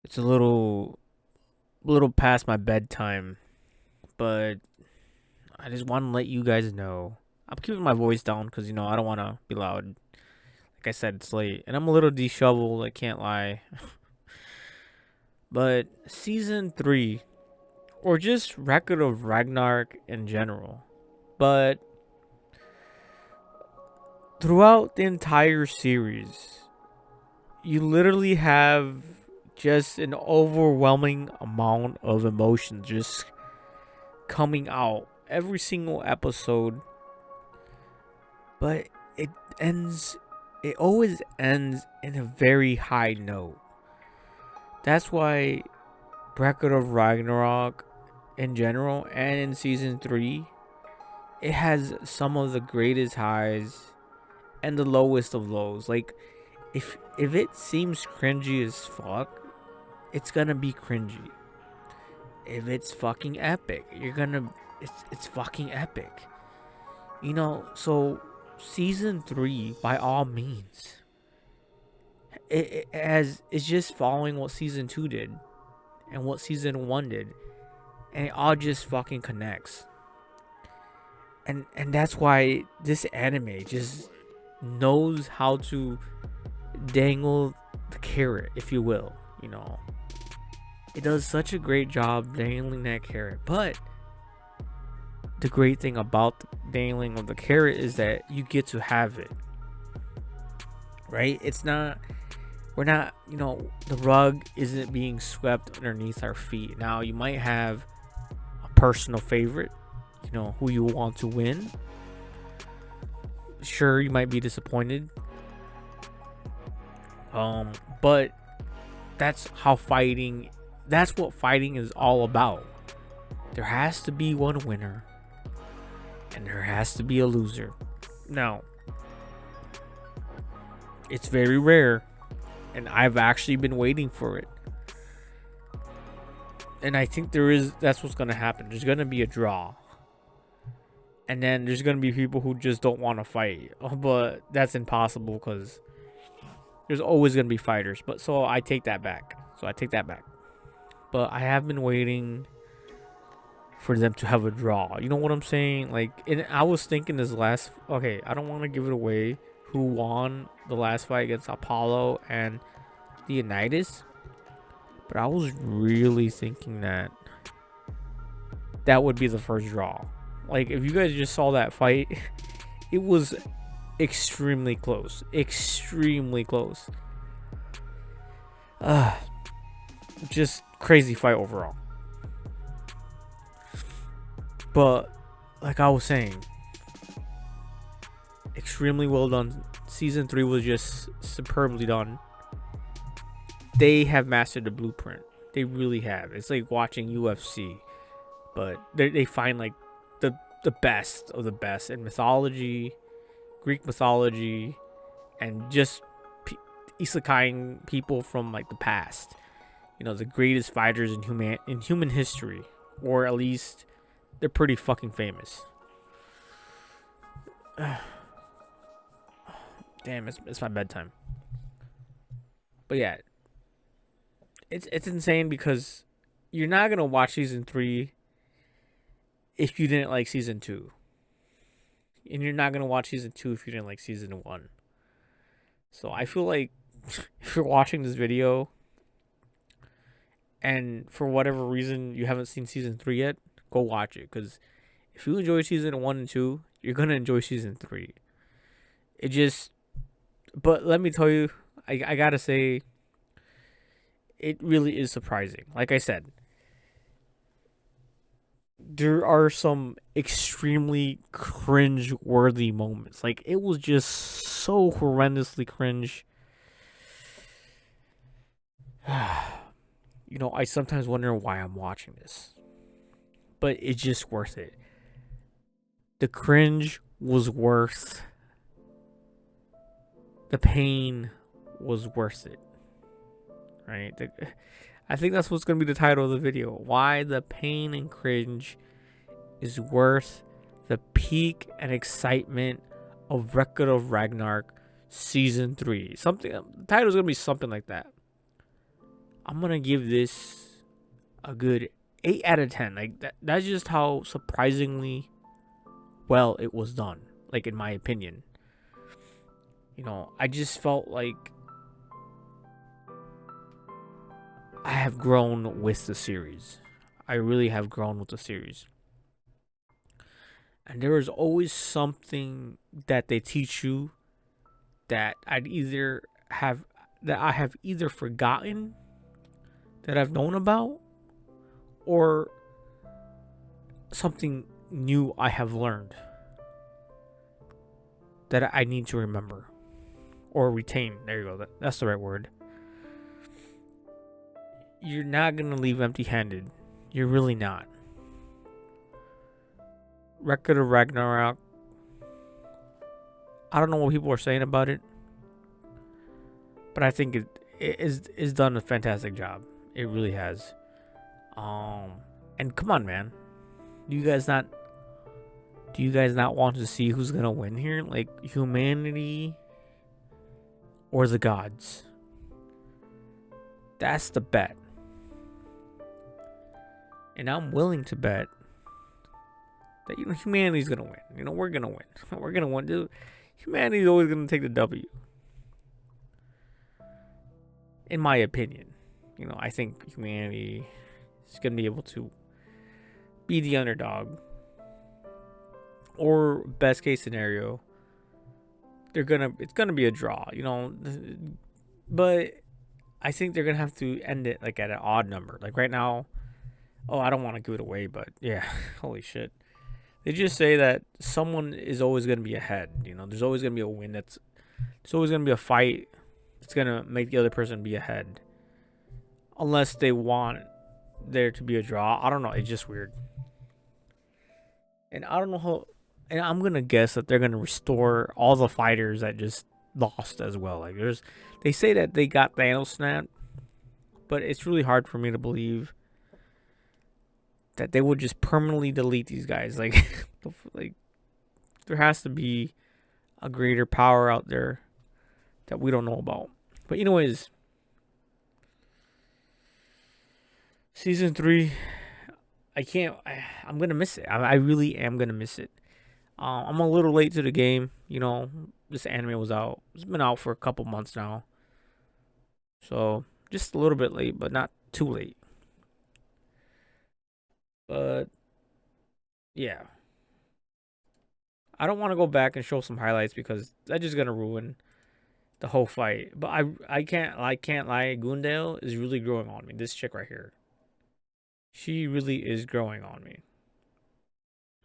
It's a little past my bedtime, but I just want to let you guys know. I'm keeping my voice down because I don't want to be loud. Like I said, it's late, and I'm a little disheveled. I can't lie. But season 3, or just Record of Ragnarok in general, but throughout the entire series, you literally have just an overwhelming amount of emotions just coming out every single episode, but it ends it always ends in a very high note. That's why Record of Ragnarok in general and in season 3, it has some of the greatest highs and the lowest of lows. Like if it seems cringy as fuck, it's gonna be cringy. If it's fucking epic, it's fucking epic. So season 3, by all means, it's just following what season 2 did and what season 1 did, and it all just fucking connects. And that's why this anime just knows how to dangle the carrot, if you will. It does such a great job dangling that carrot. But the great thing about the dangling of the carrot is that you get to have it, right? We're not, the rug isn't being swept underneath our feet. Now, you might have a personal favorite, who you want to win. Sure, you might be disappointed. But that's what fighting is all about. There has to be one winner and there has to be a loser. Now, it's very rare, and I've actually been waiting for it. And I think that's what's going to happen. There's going to be a draw. And then there's going to be people who just don't want to fight. But that's impossible because there's always going to be fighters. So I take that back. But I have been waiting for them to have a draw. You know what I'm saying? And I was thinking okay, I don't want to give it away who won the last fight against Apollo and Leonidas, but I was really thinking that would be the first draw. Like, if you guys just saw that fight, it was extremely close. Extremely close. Just crazy fight overall. But like I was saying, extremely well done. Season 3 was just superbly done. They have mastered the blueprint. They really have. It's like watching UFC, but they find like the best of the best in mythology, Greek mythology, and just isekaiing people from like the past. The greatest fighters in human history, or at least they're pretty fucking famous. Damn, it's my bedtime. But yeah, it's insane because you're not gonna watch season 3 if you didn't like season 2, and you're not gonna watch season 2 if you didn't like season 1. So I feel like if you're watching this video and for whatever reason you haven't seen season 3 yet, go watch it, because if you enjoy season 1 and 2, you're gonna enjoy season 3. But let me tell you, I gotta say, it really is surprising. Like I said, there are some extremely cringe-worthy moments. Like, it was just so horrendously cringe. I sometimes wonder why I'm watching this, but it's just worth it. The cringe was worth the pain was worth it, right? I think that's what's going to be the title of the video. Why the pain and cringe is worth the peak and excitement of Record of Ragnarok Season 3. The title's going to be something like that. I'm gonna give this a good 8 out of 10. Like that's just how surprisingly well it was done. Like in my opinion, I just felt like I have grown with the series. I really have grown with the series. And there is always something that they teach you that I have either forgotten that I've known about, or something new I have learned that I need to remember or retain. There you go. That's the right word. You're not going to leave empty-handed. You're really not. Record of Ragnarok. I don't know what people are saying about it, but I think it is done a fantastic job. It really has. And come on, man. Do you guys not want to see who's gonna win here? Like humanity or the gods? That's the bet. And I'm willing to bet that humanity's gonna win. We're gonna win. We're gonna win. Dude, humanity's always gonna take the W. In my opinion. I think humanity is gonna be able to be the underdog. Or best case scenario, it's gonna be a draw, But I think they're gonna have to end it like at an odd number. Like right now, I don't want to give it away, but yeah, holy shit. They just say that someone is always gonna be ahead. There's always gonna be a win. There's always gonna be a fight that's gonna make the other person be ahead, unless they want there to be a draw. I don't know. It's just weird, and I don't know how. And I'm gonna guess that they're gonna restore all the fighters that just lost as well. Like they say that they got Thanos snapped, but it's really hard for me to believe that they would just permanently delete these guys. Like, like there has to be a greater power out there that we don't know about. But anyways, season 3, I'm gonna miss it. I really am gonna miss it. I'm a little late to the game. This anime was out. It's been out for a couple months now. So, just a little bit late, but not too late. But, yeah. I don't want to go back and show some highlights because that's just going to ruin the whole fight. But I can't lie. Gundale is really growing on me. This chick right here. She really is growing on me.